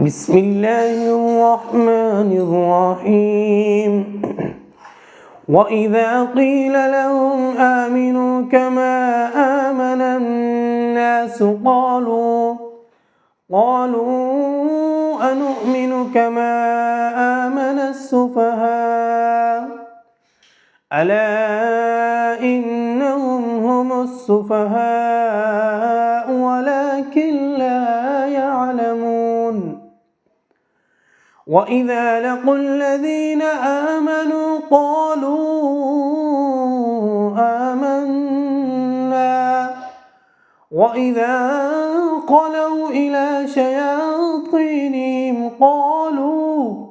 بسم الله الرحمن الرحيم. وإذا قيل لهم آمنوا كما آمن الناس قالوا أنؤمن كما آمن السفهاء ألا إنهم هم السفهاء ولكن لا يعلمون. وإذا لقوا الذين آمنوا قالوا آمنا وإذا خلوا إلى شياطينهم قالوا